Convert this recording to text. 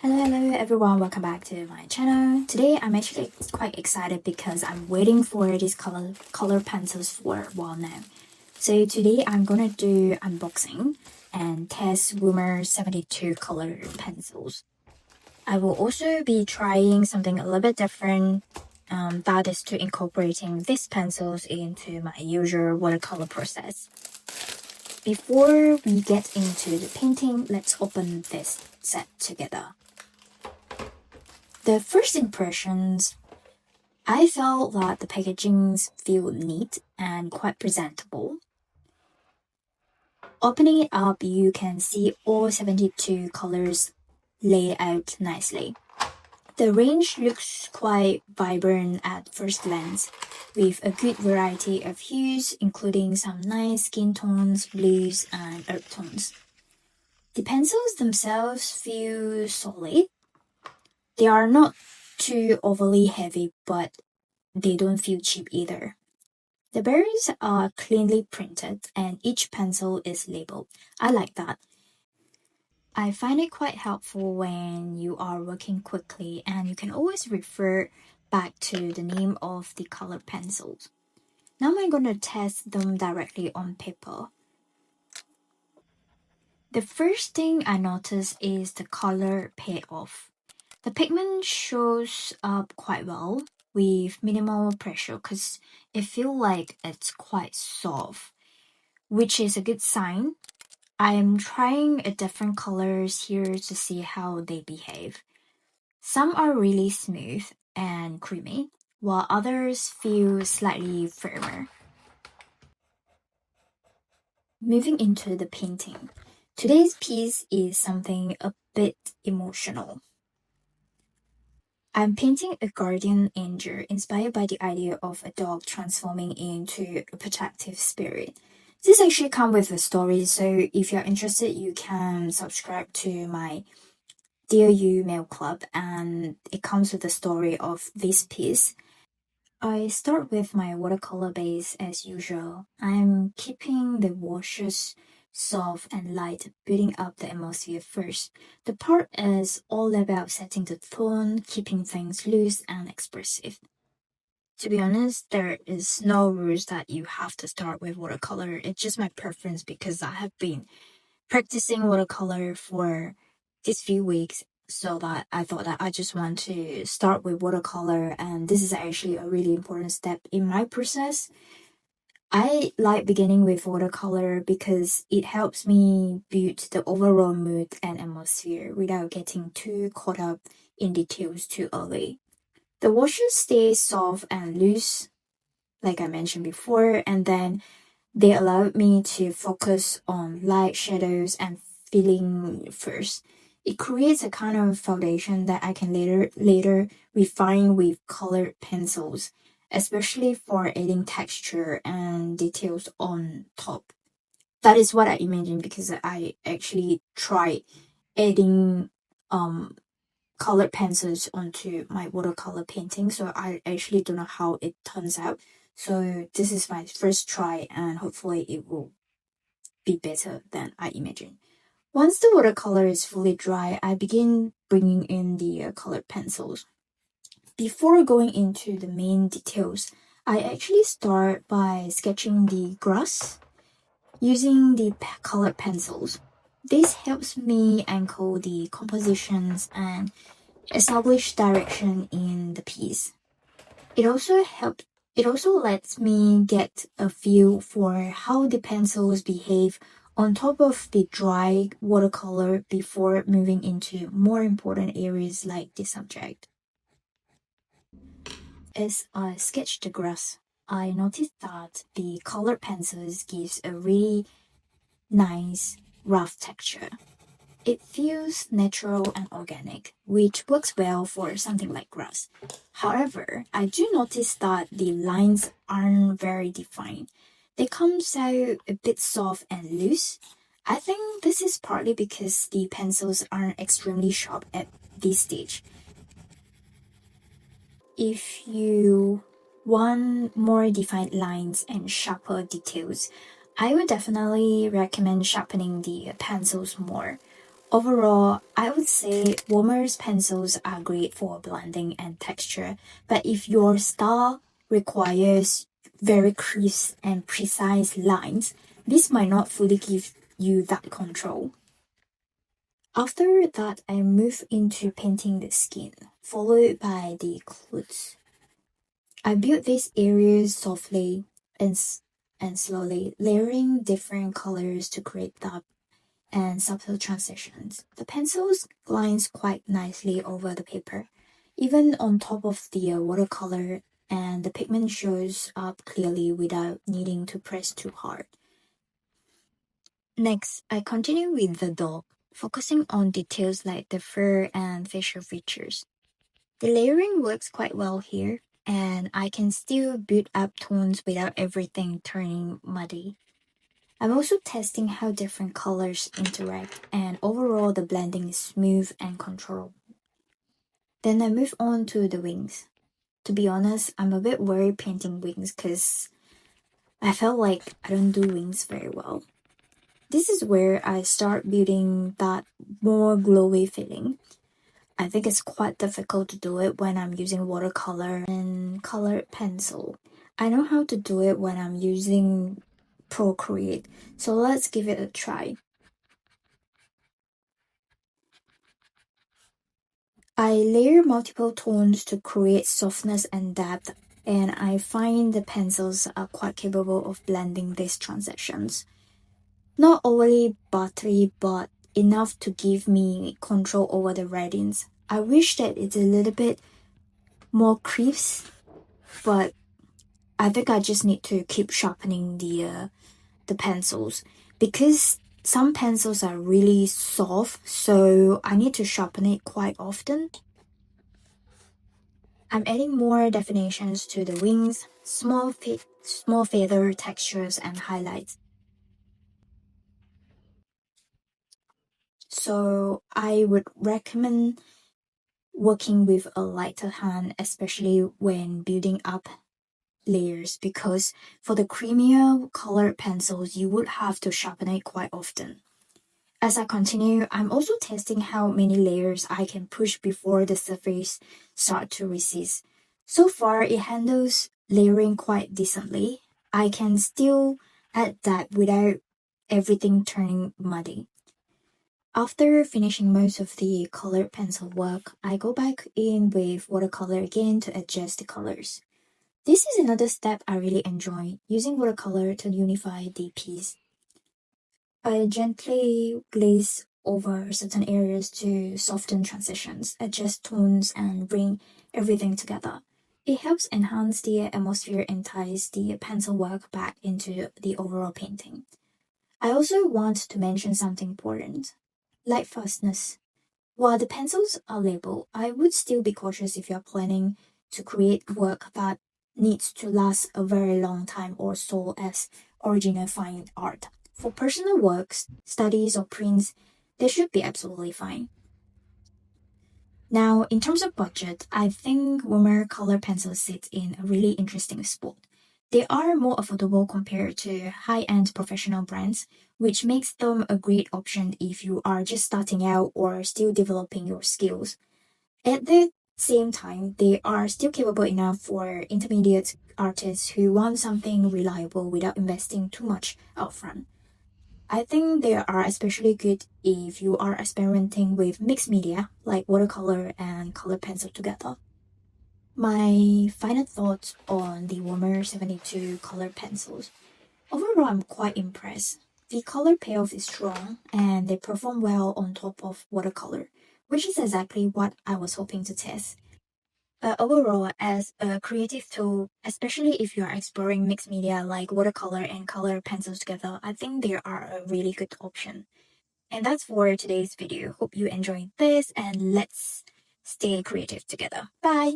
Hello everyone, welcome back to my channel. Today I'm actually quite excited because I'm waiting for these color pencils for a while now. So today I'm gonna do unboxing and test Woomer 72 color pencils. I will also be trying something a little bit different, that is to incorporating these pencils into my usual watercolor process. Before we get into the painting, let's open this set together. The first impressions, I felt that the packagings feel neat and quite presentable. Opening it up, you can see all 72 colors laid out nicely. The range looks quite vibrant at first glance, with a good variety of hues, including some nice skin tones, blues, and earth tones. The pencils themselves feel solid. They are not too overly heavy, but they don't feel cheap either. The berries are cleanly printed and each pencil is labeled. I like that. I find it quite helpful when you are working quickly and you can always refer back to the name of the colored pencils. Now I'm going to test them directly on paper. The first thing I notice is the color payoff. The pigment shows up quite well with minimal pressure because it feels like it's quite soft, which is a good sign. I'm trying different colors here to see how they behave. Some are really smooth and creamy, while others feel slightly firmer. Moving into the painting. Today's piece is something a bit emotional. I'm painting a guardian angel inspired by the idea of a dog transforming into a protective spirit. This actually comes with a story, so if you're interested, you can subscribe to my Dear You Mail Club, and it comes with the story of this piece. I start with my watercolor base as usual. I'm keeping the washes soft and light, building up the atmosphere first. The part is all about setting the tone, keeping things loose and expressive. To be honest, there is no rules that you have to start with watercolor. It's just my preference because I have been practicing watercolor for these few weeks, so that I thought that I just want to start with watercolor, and this is actually a really important step in my process. I like beginning with watercolor because it helps me build the overall mood and atmosphere without getting too caught up in details too early. The washes stay soft and loose, like I mentioned before, and then they allowed me to focus on light, shadows, and feeling first. It creates a kind of foundation that I can later refine with colored pencils, especially for adding texture and details on top. That is what I imagine because I actually tried adding colored pencils onto my watercolor painting, so I actually don't know how it turns out. So this is my first try and hopefully it will be better than I imagine. Once the watercolor is fully dry, I begin bringing in the colored pencils. Before going into the main details, I actually start by sketching the grass using the colored pencils. This helps me anchor the compositions and establish direction in the piece. It also lets me get a feel for how the pencils behave on top of the dry watercolor before moving into more important areas like the subject. As I sketch the grass, I noticed that the colored pencils gives a really nice rough texture. It feels natural and organic, which works well for something like grass. However, I do notice that the lines aren't very defined. They come out a bit soft and loose. I think this is partly because the pencils aren't extremely sharp at this stage. If you want more defined lines and sharper details, I would definitely recommend sharpening the pencils more. Overall, I would say Woomer's pencils are great for blending and texture, but if your style requires very crisp and precise lines, this might not fully give you that control. After that, I move into painting the skin, followed by the clothes. I build these areas softly and slowly, layering different colors to create depth and subtle transitions. The pencils glinds quite nicely over the paper, even on top of the watercolor, and the pigment shows up clearly without needing to press too hard. Next, I continue with the dog, focusing on details like the fur and facial features. The layering works quite well here, and I can still build up tones without everything turning muddy. I'm also testing how different colors interact, and overall the blending is smooth and controlled. Then I move on to the wings. To be honest, I'm a bit worried painting wings because I felt like I don't do wings very well. This is where I start building that more glowy feeling. I think it's quite difficult to do it when I'm using watercolor and colored pencil. I know how to do it when I'm using Procreate, so let's give it a try. I layer multiple tones to create softness and depth, and I find the pencils are quite capable of blending these transitions. Not overly buttery, but enough to give me control over the readings. I wish that it's a little bit more crisp, but I think I just need to keep sharpening the pencils because some pencils are really soft, so I need to sharpen it quite often. I'm adding more definitions to the wings, small feather textures and highlights. So I would recommend working with a lighter hand, especially when building up layers, because for the creamier colored pencils, you would have to sharpen it quite often. As I continue, I'm also testing how many layers I can push before the surface start to recede. So far, it handles layering quite decently. I can still add that without everything turning muddy. After finishing most of the colored pencil work, I go back in with watercolor again to adjust the colors. This is another step I really enjoy, using watercolor to unify the piece. I gently glaze over certain areas to soften transitions, adjust tones, and bring everything together. It helps enhance the atmosphere and ties the pencil work back into the overall painting. I also want to mention something important, light fastness. While the pencils are labeled, I would still be cautious if you're planning to create work that needs to last a very long time or sold as original fine art. For personal works, studies, or prints, they should be absolutely fine. Now, in terms of budget, I think Woomer color pencils sit in a really interesting spot. They are more affordable compared to high-end professional brands, which makes them a great option if you are just starting out or still developing your skills. At the same time, they are still capable enough for intermediate artists who want something reliable without investing too much upfront. I think they are especially good if you are experimenting with mixed media like watercolor and color pencil together. My final thoughts on the Warmer 72 color pencils. Overall, I'm quite impressed. The color payoff is strong and they perform well on top of watercolor, which is exactly what I was hoping to test. But overall, as a creative tool, especially if you are exploring mixed media like watercolor and color pencils together, I think they are a really good option. And that's for today's video. Hope you enjoyed this and let's stay creative together. Bye!